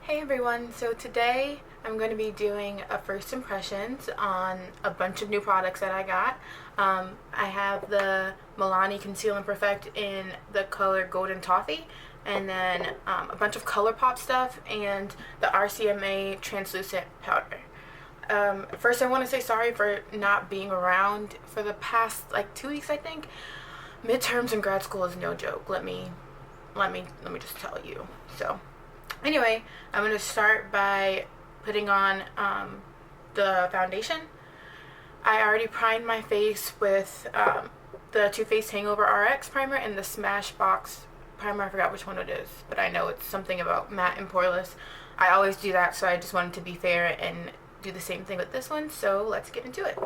Hey everyone, so today I'm going to be doing a first impressions on a bunch of new products that I got. I have the Milani Conceal and Perfect in the color Golden Toffee, and then a bunch of ColourPop stuff, and the RCMA translucent powder. First I want to say sorry for not being around for the past like 2 weeks, I think. Midterms in grad school is no joke, let me just tell you. So anyway, I'm going to start by putting on the foundation. I already primed my face with the Too Faced Hangover RX primer and the Smashbox primer. I forgot which one it is, but I know it's something about matte and poreless. I always do that, so I just wanted to be fair and do the same thing with this one, so let's get into it.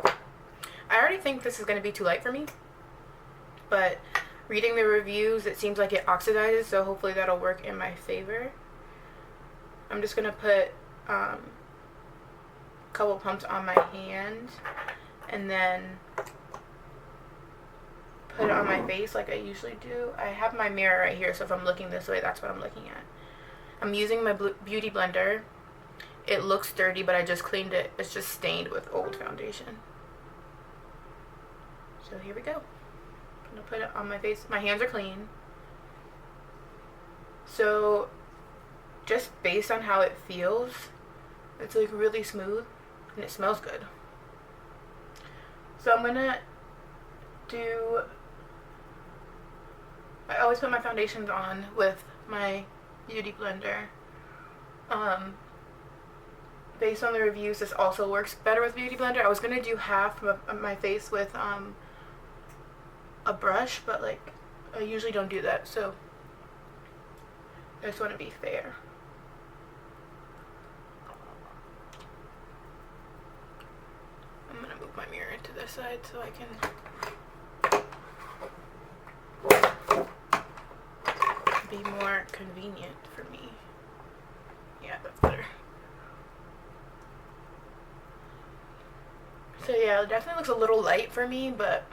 I already think this is going to be too light for me, but reading the reviews, it seems like it oxidizes, so hopefully that'll work in my favor. I'm just going to put a couple pumps on my hand and then put it on my face like I usually do. I have my mirror right here, so if I'm looking this way, that's what I'm looking at. I'm using my beauty blender. It looks dirty, but I just cleaned it. It's just stained with old foundation. So here we go. I'm going to put it on my face. My hands are clean. So just based on how it feels, it's like really smooth and it smells good. So I'm gonna I always put my foundations on with my beauty blender. Based on the reviews, this also works better with beauty blender. I was gonna do half of my face with a brush, but like I usually don't do that, so I just want to be fair. I'm gonna move my mirror to this side so I can be more convenient for me. Yeah, that's better. So yeah, it definitely looks a little light for me, but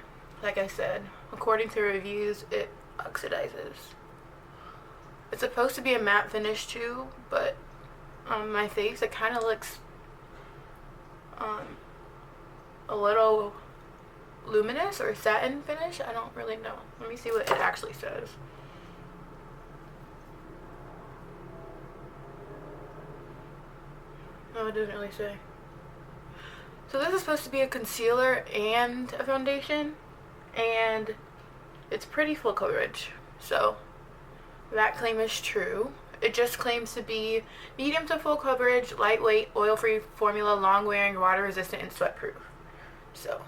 like I said, according to reviews, it oxidizes. It's supposed to be a matte finish too, but on my face it kind of looks a little luminous or satin finish. I don't really know. Let me see what it actually says. No, it doesn't really say. So this is supposed to be a concealer and a foundation, and it's pretty full coverage, so that claim is true. It just claims to be medium to full coverage, lightweight, oil-free formula, long-wearing, water-resistant, and sweat-proof. So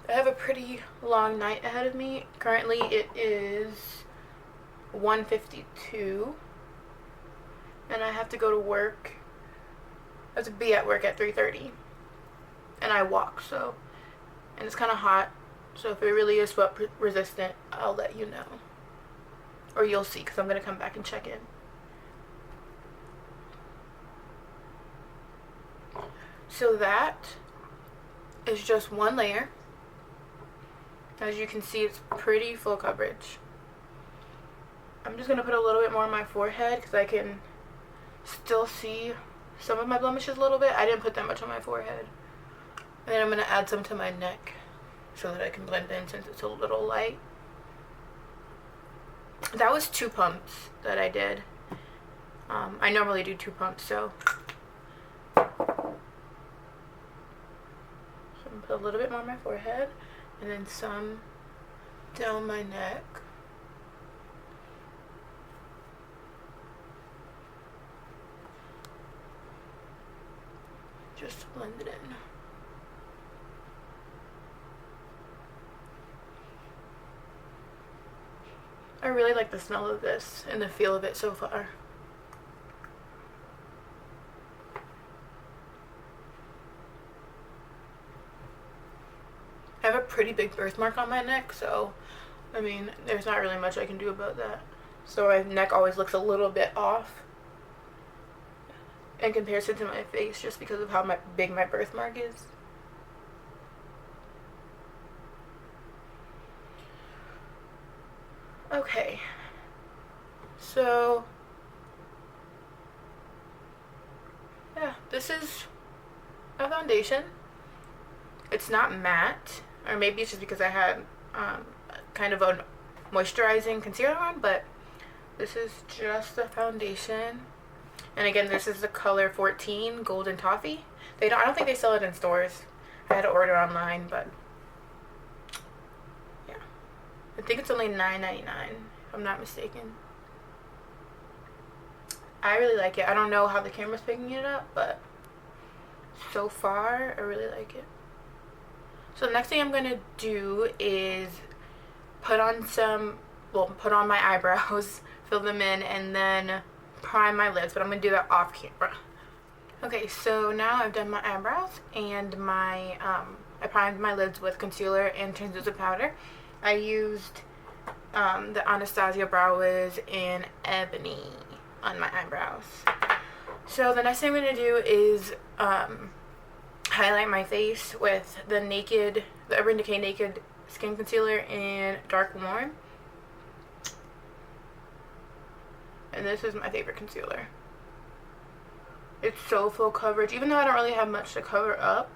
I have a pretty long night ahead of me. Currently it is 1:52, and I have to go to work. I have to be at work at 3:30, and I walk, so, and it's kind of hot, so if it really is sweat resistant, I'll let you know, or you'll see, because I'm going to come back and check in. So that is just one layer. As you can see, it's pretty full coverage. I'm just going to put a little bit more on my forehead because I can still see some of my blemishes a little bit. I didn't put that much on my forehead. And then I'm going to add some to my neck so that I can blend in since it's a little light. That was 2 pumps that I did. I normally do 2 pumps, so I'm going to put a little bit more on my forehead and then some down my neck. Just to blend it in. I really like the smell of this and the feel of it so far. I have a pretty big birthmark on my neck, so I mean, there's not really much I can do about that. So my neck always looks a little bit off in comparison to my face, just because of how big my birthmark is. Okay, so yeah, this is a foundation. It's not matte, or maybe it's just because I had kind of a moisturizing concealer on, but this is just the foundation. And again, this is the color 14 Golden Toffee. I don't think they sell it in stores. I had to order online, but yeah. I think it's only $9.99 if I'm not mistaken. I really like it. I don't know how the camera's picking it up, but so far I really like it. So the next thing I'm gonna do is put on my eyebrows, fill them in, and then prime my lids, but I'm gonna do that off camera. Okay, so now I've done my eyebrows and I primed my lids with concealer and translucent powder. I used the Anastasia Brow Wiz in Ebony on my eyebrows. So the next thing I'm gonna do is highlight my face with the Urban Decay Naked Skin Concealer in Dark Warm. And this is my favorite concealer. It's so full coverage, even though I don't really have much to cover up,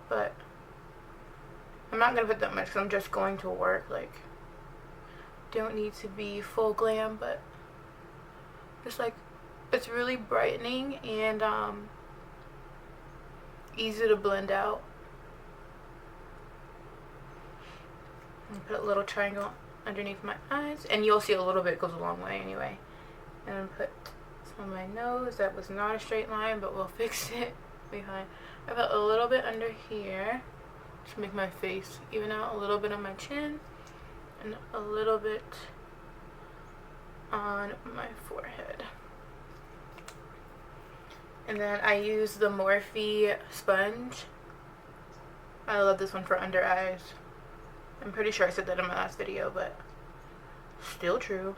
but I'm not going to put that much because I'm just going to work. Like, don't need to be full glam, but just like, it's really brightening and easy to blend out. And put a little triangle underneath my eyes, and you'll see a little bit goes a long way anyway. And then put some on my nose. That was not a straight line, but we'll fix it behind. I put a little bit under here to make my face even out, a little bit on my chin, and a little bit on my forehead. And then I use the Morphe sponge. I love this one for under eyes. I'm pretty sure I said that in my last video, but still true.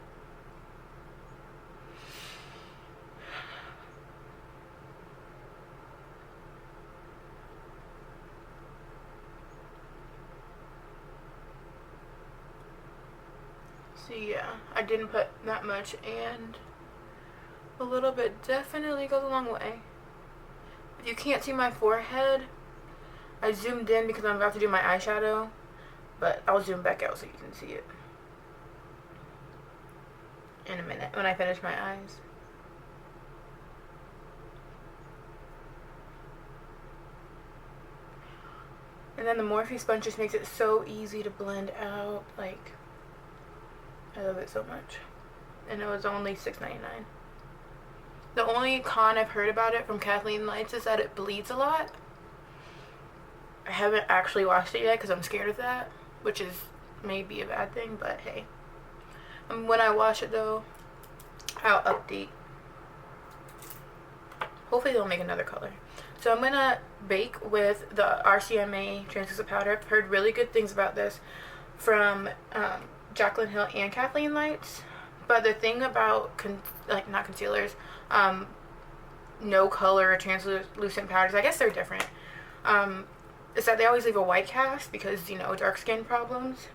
So yeah, I didn't put that much, and a little bit definitely goes a long way. If you can't see my forehead, I zoomed in because I'm about to do my eyeshadow, but I'll zoom back out so you can see it in a minute when I finish my eyes. And then the Morphe sponge just makes it so easy to blend out. Like, I love it so much. And it was only $6.99. The only con I've heard about it from Kathleen Lights is that it bleeds a lot. I haven't actually washed it yet because I'm scared of that, which is maybe a bad thing, but hey. When I wash it though, I'll update. Hopefully they'll make another color. So I'm gonna bake with the RCMA translucent powder. I've heard really good things about this from Jaclyn Hill and Kathleen Lights. But the thing about not concealers, no color or translucent powders, I guess they're different, is that they always leave a white cast because, you know, dark skin problems.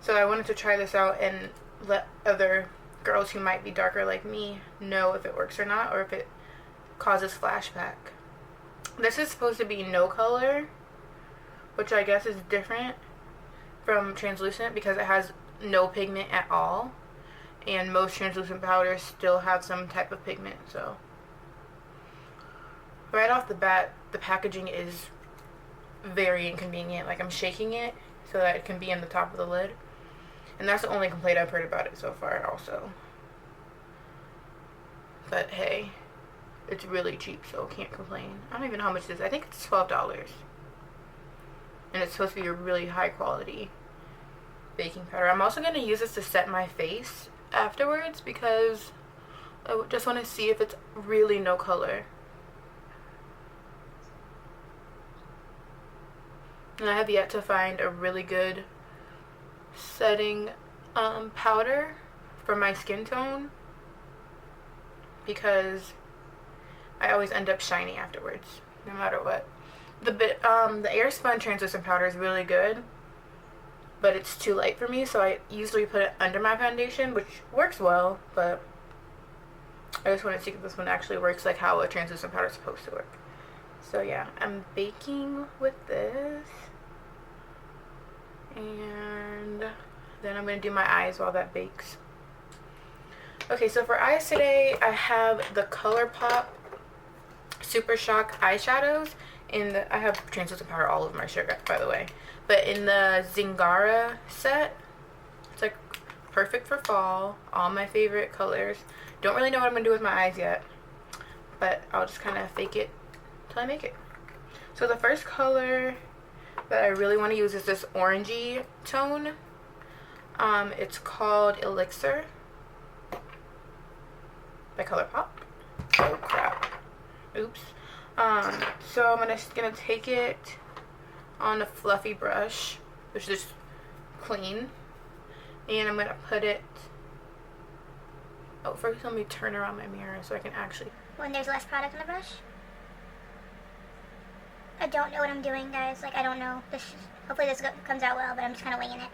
So I wanted to try this out and let other girls who might be darker like me know if it works or not, or if it causes flashback. This is supposed to be no color, which I guess is different from translucent because it has no pigment at all. And most translucent powders still have some type of pigment, so. Right off the bat, the packaging is very inconvenient. Like, I'm shaking it so that it can be in the top of the lid. And that's the only complaint I've heard about it so far also. But hey, it's really cheap, so can't complain. I don't even know how much it is. I think it's $12. And it's supposed to be a really high quality baking powder. I'm also going to use this to set my face afterwards because I just want to see if it's really no color. And I have yet to find a really good setting powder for my skin tone because I always end up shiny afterwards, no matter what. The Airspun translucent powder is really good, but it's too light for me, so I usually put it under my foundation, which works well, but I just want to see if this one actually works like how a translucent powder is supposed to work. So yeah, I'm baking with this. And then I'm going to do my eyes while that bakes. Okay, so for eyes today, I have the ColourPop Super Shock eyeshadows. I have translucent powder all over my shirt, by the way. But in the Zingara set, it's like perfect for fall. All my favorite colors. Don't really know what I'm going to do with my eyes yet, but I'll just kind of fake it till I make it. So the first color that I really want to use is this orangey tone. It's called Elixir by ColourPop. Oh crap. Oops. So I'm gonna take it on a fluffy brush, which is clean, and I'm gonna put it. Oh, first let me turn around my mirror so I can actually. When there's less product on the brush. I don't know what I'm doing, guys. Like, I don't know. Hopefully this comes out well, but I'm just kind of winging it.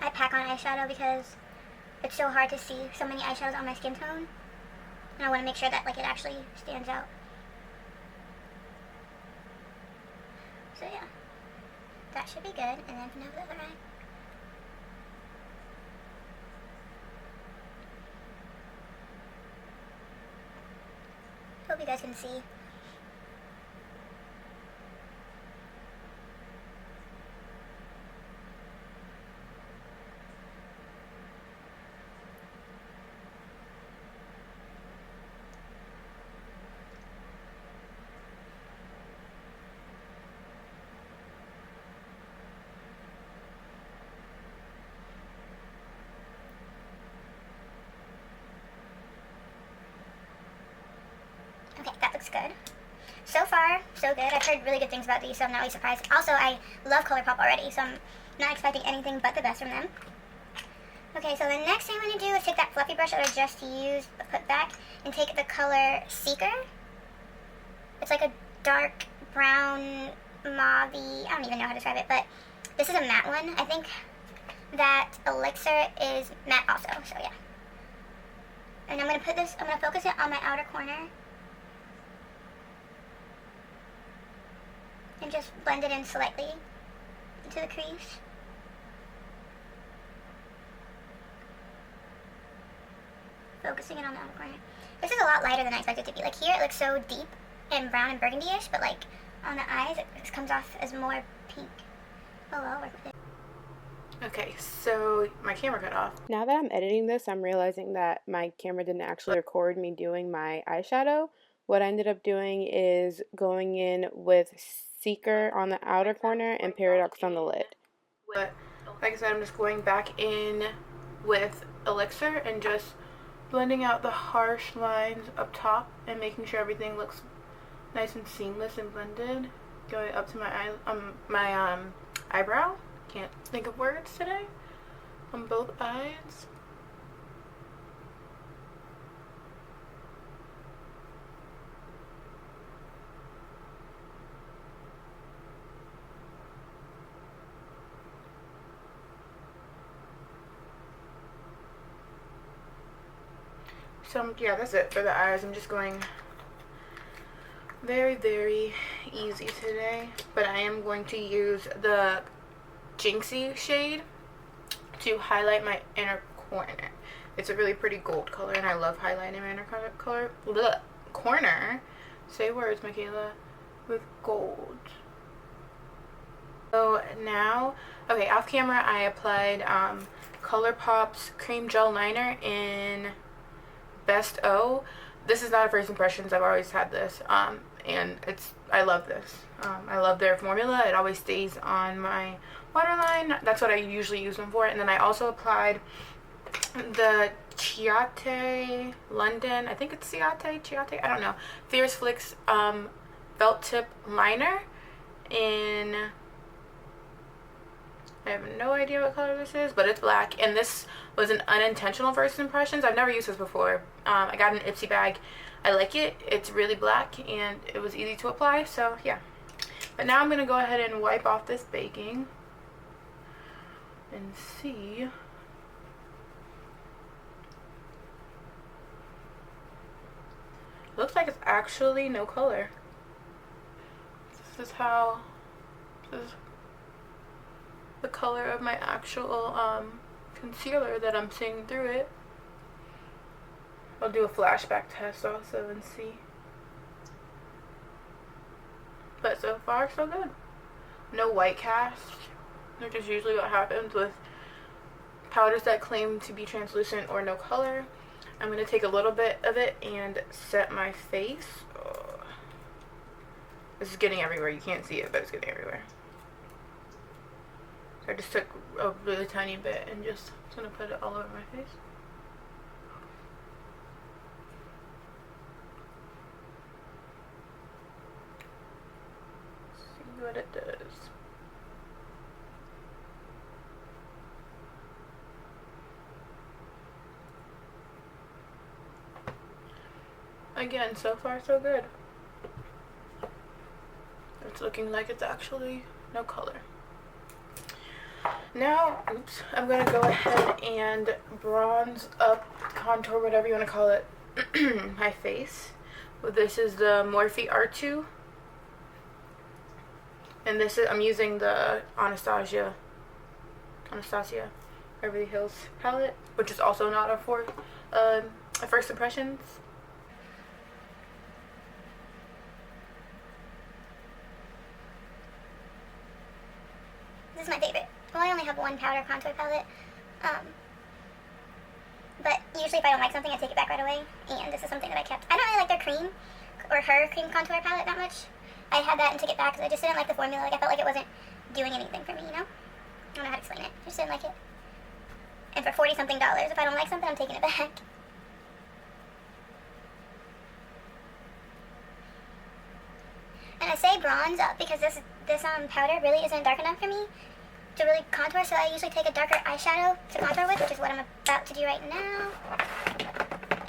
I pack on eyeshadow because it's so hard to see so many eyeshadows on my skin tone. And I want to make sure that, like, it actually stands out. So, yeah. That should be good. And then now the other eye. Hope you guys can see. Okay, that looks good. So far, so good. I've heard really good things about these, so I'm not really surprised. Also, I love ColourPop already, so I'm not expecting anything but the best from them. Okay, so the next thing I'm going to do is take that fluffy brush that I just used, put back, and take the color Seeker. It's like a dark brown, mauve-y, I don't even know how to describe it, but this is a matte one. I think that Elixir is matte also, so yeah. And I'm going to focus it on my outer corner. And just blend it in slightly into the crease. Focusing it on the outer corner. This is a lot lighter than I expected it to be. Like here it looks so deep and brown and burgundy-ish, but like on the eyes it just comes off as more pink. Oh well, I'll work with it. Okay, so my camera cut off. Now that I'm editing this, I'm realizing that my camera didn't actually record me doing my eyeshadow. What I ended up doing is going in with Seeker on the outer corner and Paradox on the lid. But like I said, I'm just going back in with Elixir and just blending out the harsh lines up top and making sure everything looks nice and seamless and blended. Going up to my eyebrow. Can't think of words today. On both eyes. So yeah, that's it for the eyes. I'm just going very, very easy today. But I am going to use the Jinxie shade to highlight my inner corner. It's a really pretty gold color, and I love highlighting my inner corner. Say words, Michaela. With gold. So now, okay, off camera I applied ColourPop's cream gel liner in Best O. This is not a first impressions. I've always had this, and I love this. I love their formula. It always stays on my waterline. That's what I usually use them for. And then I also applied the Ciate London. I think it's Ciate. I don't know. Fierce Flicks felt tip liner in. I have no idea what color this is, but it's black, and this was an unintentional first impressions. I've never used this before. I got an Ipsy bag. I like it. It's really black, and it was easy to apply, so yeah. But now I'm going to go ahead and wipe off this baking. and see. Looks like it's actually no color. This is the color of my actual concealer that I'm seeing through it. I'll do a flashback test also and see. But so far so good. No white cast, which is usually what happens with powders that claim to be translucent or no color. I'm going to take a little bit of it and set my face. Oh. This is getting everywhere. You can't see it, but it's getting everywhere. So I just took a really tiny bit and just going to put it all over my face. See what it does. Again, so far so good. It's looking like it's actually no color. Now, I'm going to go ahead and bronze up, contour, whatever you want to call it, my face. Well, this is the Morphe R2. And this is, I'm using the Anastasia Beverly Hills palette, which is also not a first impressions. This is my favorite. Well, I only have one powder contour palette, but usually if I don't like something, I take it back right away, and this is something that I kept. I don't really like their cream, or her cream contour palette that much. I had that and took it back because I just didn't like the formula. Like, I felt like it wasn't doing anything for me, you know? I don't know how to explain it. I just didn't like it. And for $40-something, if I don't like something, I'm taking it back. And I say bronze up because this powder really isn't dark enough for me to really contour, so I usually take a darker eyeshadow to contour with, which is what I'm about to do right now.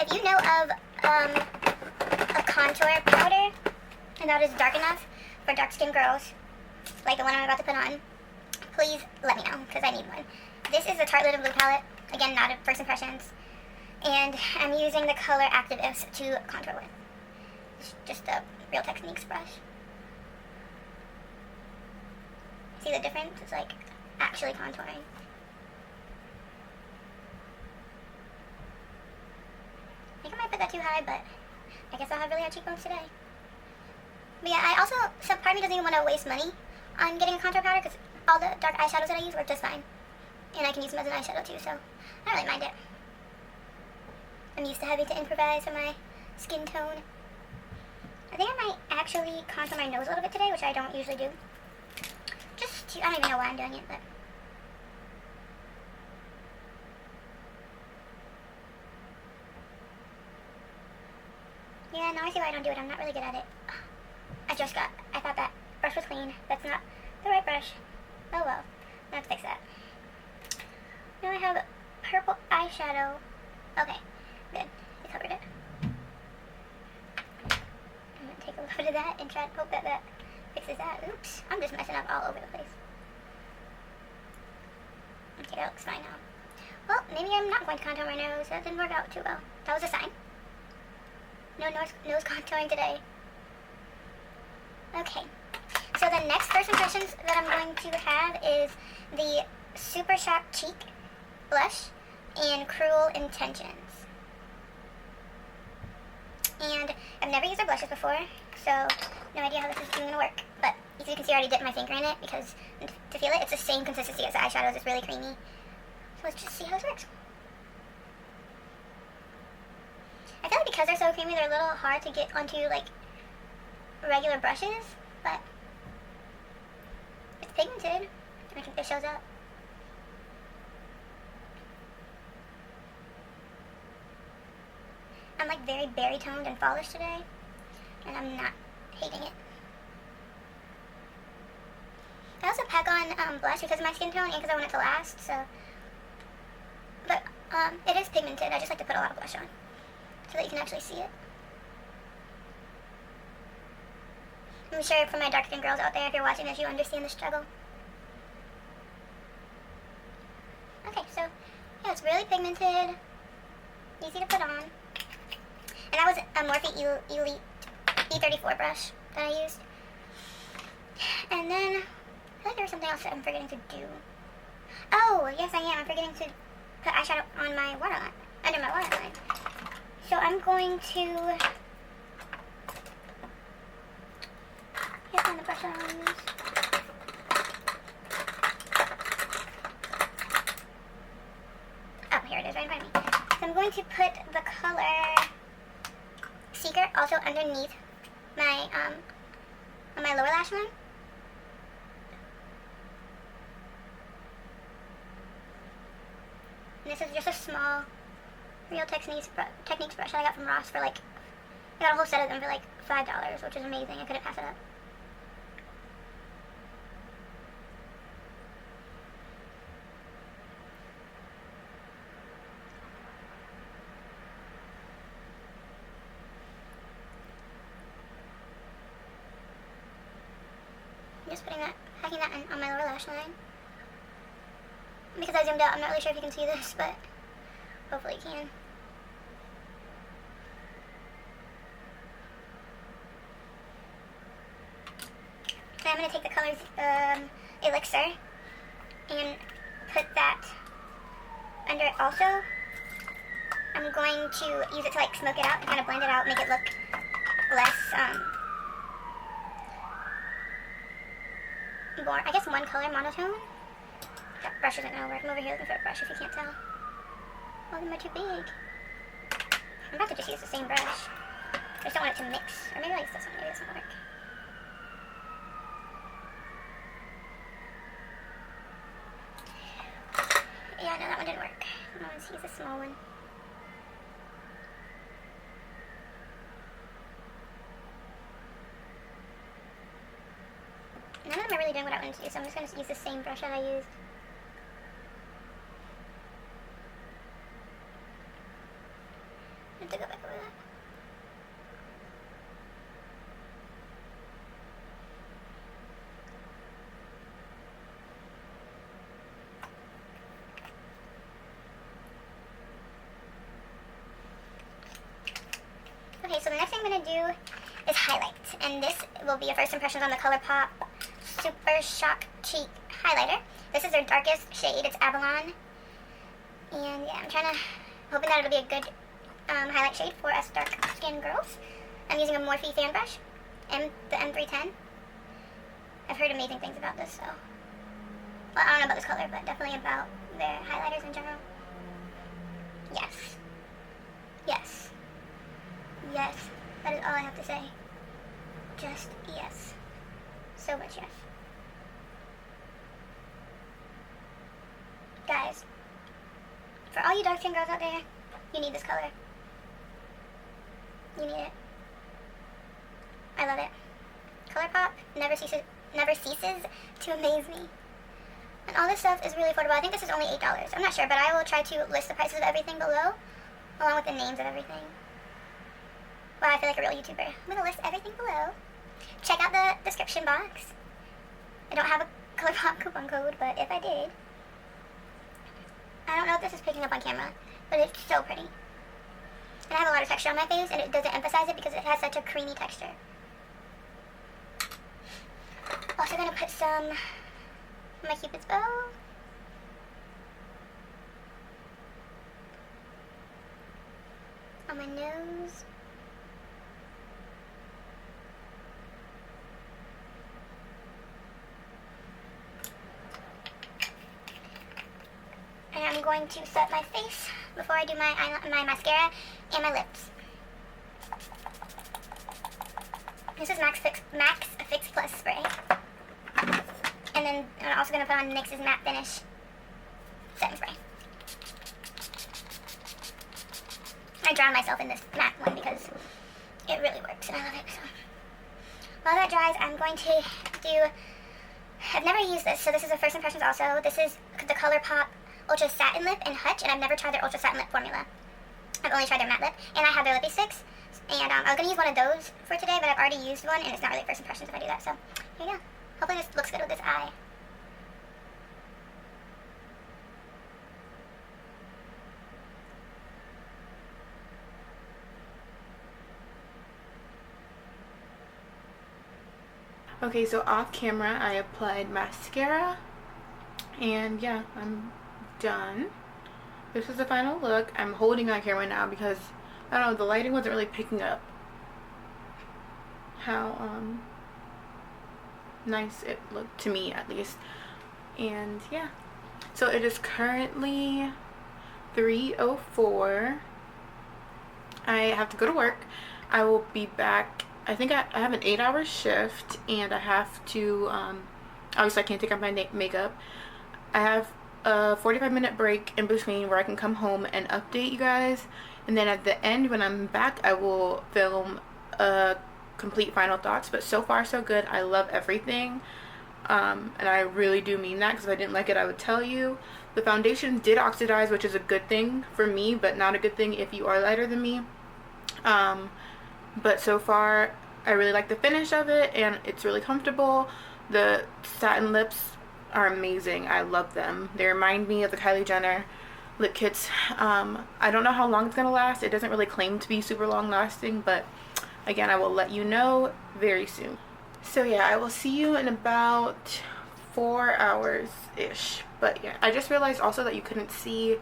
If you know of a contour powder and that is dark enough for dark-skinned girls, like the one I'm about to put on, please let me know, because I need one. This is the Tartelette and Blue palette, again, not a first impressions, and I'm using the color Activist to contour with. It's just a Real Techniques brush. See the difference? It's like actually contouring. I think I might put that too high, but I guess I'll have really high cheekbones today. But yeah, I also, some part of me doesn't even want to waste money on getting a contour powder because all the dark eyeshadows that I use work just fine. And I can use them as an eyeshadow too, so I don't really mind it. I'm used to having to improvise on my skin tone. I think I might actually contour my nose a little bit today, which I don't usually do. I don't even know why I'm doing it, but yeah, now I see why I don't do it. I'm not really good at it. I thought that brush was clean. That's not the right brush. Oh well, let's fix that. Now I have purple eyeshadow. Okay, good. I covered it. I'm gonna take a little bit of that and try to hope that fixes that. Oops, I'm just messing up all over the place. Okay, that looks fine now. Well, maybe I'm not going to contour my nose. That didn't work out too well. That was a sign. No nose contouring today. Okay, so the next first impressions that I'm going to have is the Super Shock Cheek Blush and Cruel Intentions. And I've never used their blushes before, so no idea how this is even going to work. But as you can see, I already dipped my finger in it because to feel it, it's the same consistency as the eyeshadows. It's really creamy. So let's just see how this works. I feel like because they're so creamy, they're a little hard to get onto like regular brushes, but it's pigmented. I think this shows up. I'm like very berry toned and fallish today, and I'm not hating it. I also pack on blush because of my skin tone and because I want it to last, so. But it is pigmented. I just like to put a lot of blush on so that you can actually see it. I'm sure for my dark-skinned girls out there, if you're watching this, you understand the struggle. it's really pigmented, easy to put on. And that was a Morphe Elite E34 brush that I used. And then, I feel like there was something else that I'm forgetting to do. Oh, yes I am. I'm forgetting to put eyeshadow on my waterline, under my waterline. So I'm going to, here's one of the brush that I'll use. Oh, here it is, right in front of me. So I'm going to put the color Seeker also underneath my, on my lower lash line. And this is just a small Real Techniques brush I got from Ross for like, I got a whole set of them for like $5, which is amazing. I couldn't pass it up. I'm just packing that in on my lower lash line. Because I zoomed out, I'm not really sure if you can see this, but hopefully you can. So I'm going to take the colors Elixir and put that under it also. I'm going to use it to like smoke it out and kind of blend it out, make it look less, more, I guess one color monotone. That brush isn't going to work. I'm over here looking for a brush if you can't tell. All of them are too big. I'm about to just use the same brush. I just don't want it to mix. Or maybe I'll use this one. Maybe this one will work. Yeah, no, that one didn't work. I'm going to use a small one. None of them are really doing what I wanted to do, so I'm just going to use the same brush that I used. I have to go back over that. Okay, so the next thing I'm going to do is highlight, and this will be a first impressions on the ColourPop Super Shock Cheek Highlighter. This is their darkest shade. It's Avalon, and yeah, I'm hoping that it'll be a good highlight shade for us dark skinned girls. I'm using a Morphe fan brush, the M310. I've heard amazing things about this, so, well, I don't know about this color, but definitely about their highlighters in general. Yes. Yes. Yes. That is all I have to say. Just yes. So much yes. Guys, for all you dark skin girls out there, you need this color. You need it. I love it. ColourPop never ceases to amaze me. And all this stuff is really affordable. I think this is only $8. I'm not sure, but I will try to list the prices of everything below, along with the names of everything. Wow, I feel like a real YouTuber. I'm going to list everything below. Check out the description box. I don't have a ColourPop coupon code, but if I did, I don't know if this is picking up on camera, but it's so pretty. And I have a lot of texture on my face, and it doesn't emphasize it because it has such a creamy texture. Also going to put some on my Cupid's bow. On my nose. And I'm going to set my face before I do my mascara and my lips. This is Max Fix Plus spray. And then I'm also going to put on NYX's Matte Finish setting spray. I drown myself in this matte one because it really works and I love it. So while that dries, I'm going to do, I've never used this, so this is a first impressions also. This is the ColourPop Ultra Satin Lip in Hutch, and I've never tried their Ultra Satin Lip formula. I've only tried their matte lip, and I have their lippy sticks. And I was going to use one of those for today, but I've already used one, and it's not really first impressions if I do that, so here you go. Hopefully this looks good with this eye. Okay, so off camera I applied mascara, and yeah, I'm done. This is the final look. I'm holding my camera now because I don't know, the lighting wasn't really picking up how nice it looked to me, at least. And yeah, so it is currently 3:04. I have to go to work. I will be back. I think I have an 8-hour shift, and I have to obviously I can't take off my makeup. I have a 45-minute break in between where I can come home and update you guys, and then at the end when I'm back I will film a complete final thoughts. But so far so good. I love everything, and I really do mean that, because if I didn't like it I would tell you. The foundation did oxidize, which is a good thing for me, but not a good thing if you are lighter than me. But so far I really like the finish of it, and it's really comfortable. The satin lips are amazing. I love them. They remind me of the Kylie Jenner lip kits. I don't know how long it's gonna last. It doesn't really claim to be super long lasting, but again, I will let you know very soon. So yeah, I will see you in about 4 hours ish. But yeah, I just realized also that you couldn't see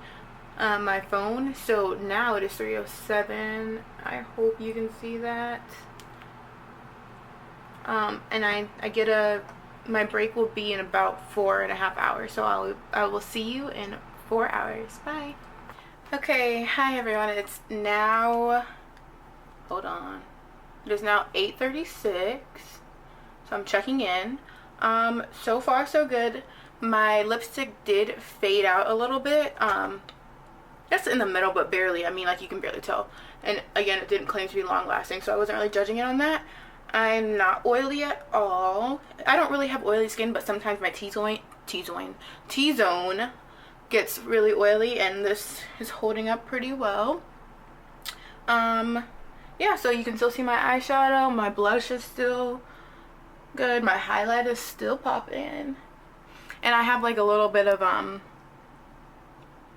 my phone, so now it is 3:07. I hope you can see that. And I get my break will be in about 4.5 hours, so I will see you in 4 hours. Bye. Okay, hi everyone. It's now, hold on, it is now 8:36, so I'm checking in. So far so good. My lipstick did fade out a little bit. Just in the middle, but barely. I mean, like, you can barely tell. And again, it didn't claim to be long lasting, so I wasn't really judging it on that. I'm not oily at all. I don't really have oily skin, but sometimes my T-zone gets really oily, and this is holding up pretty well. Yeah, so you can still see my eyeshadow. My blush is still good. My highlight is still popping. And I have like a little bit of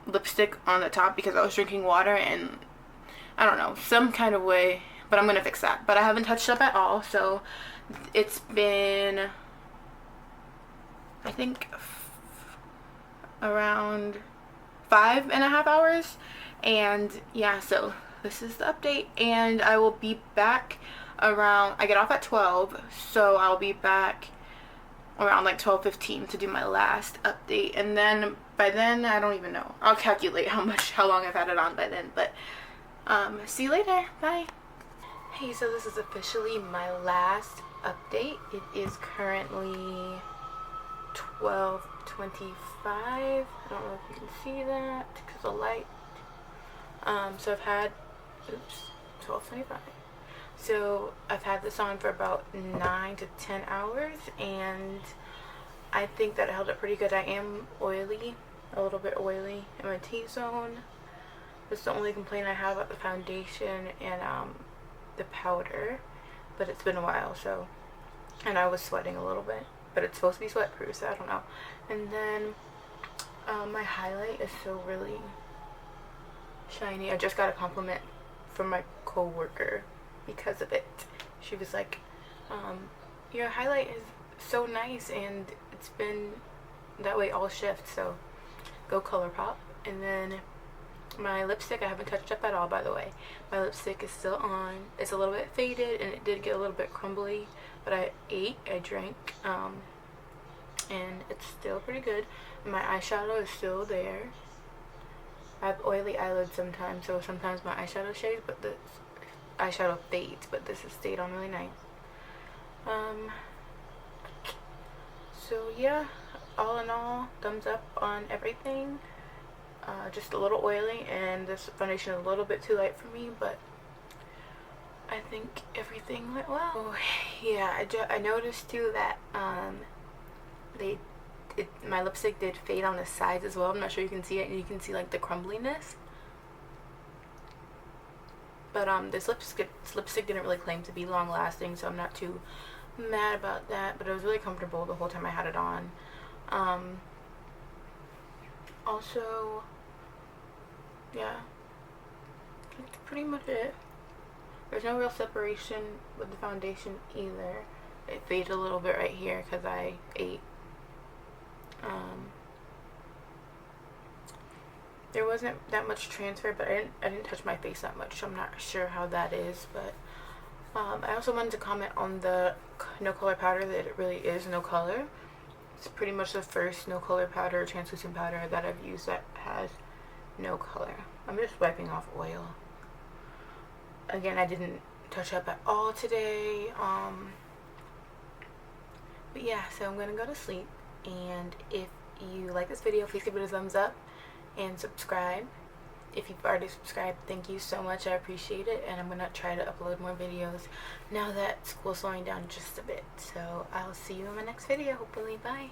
lipstick on the top because I was drinking water, and I don't know, some kind of way, but I'm gonna fix that. But I haven't touched up at all, so it's been, I think, around 5.5 hours. And yeah, so this is the update, and I will be back around, I get off at 12, so I'll be back around like 12:15 to do my last update, and then by then I don't even know. I'll calculate how long I've had it on by then. But see you later. Bye. Hey, so this is officially my last update. It is currently 12:25. I don't know if you can see that because of the light. So I've had 12:25. So I've had this on for about 9 to 10 hours, and I think that it held up pretty good. I am oily, a little bit oily in my T-zone. That's the only complaint I have about the foundation and the powder, but it's been a while, so, and I was sweating a little bit, but it's supposed to be sweat proof, so I don't know. And then my highlight is still really shiny. I just got a compliment from my co-worker because of it. She was like, your highlight is so nice, and it's been that way all shift, so go ColourPop. And then my lipstick, I haven't touched up at all, by the way. My lipstick is still on. It's a little bit faded, and it did get a little bit crumbly, but I drank, and it's still pretty good. My eyeshadow is still there. I have oily eyelids sometimes, so sometimes my eyeshadow shades, but this eyeshadow fades, but this has stayed on really nice. So yeah, all in all, thumbs up on everything. Just a little oily, and this foundation is a little bit too light for me, but I think everything went well. Oh, yeah, I noticed too that my lipstick did fade on the sides as well. I'm not sure you can see it, and you can see like the crumbliness. But this lipstick didn't really claim to be long lasting, so I'm not too mad about that. But it was really comfortable the whole time I had it on. Also, yeah, that's pretty much it. There's no real separation with the foundation either. It faded a little bit right here because I ate. There wasn't that much transfer, but I didn't touch my face that much, so I'm not sure how that is. But I also wanted to comment on the no color powder, that it really is no color. It's pretty much the first no color powder, translucent powder that I've used that has no color. I'm just wiping off oil. Again, I didn't touch up at all today. But yeah, so I'm gonna go to sleep. And if you like this video, please give it a thumbs up and subscribe. If you've already subscribed, thank you so much. I appreciate it. And I'm gonna try to upload more videos now that school's slowing down just a bit. So I'll see you in my next video, hopefully. Bye.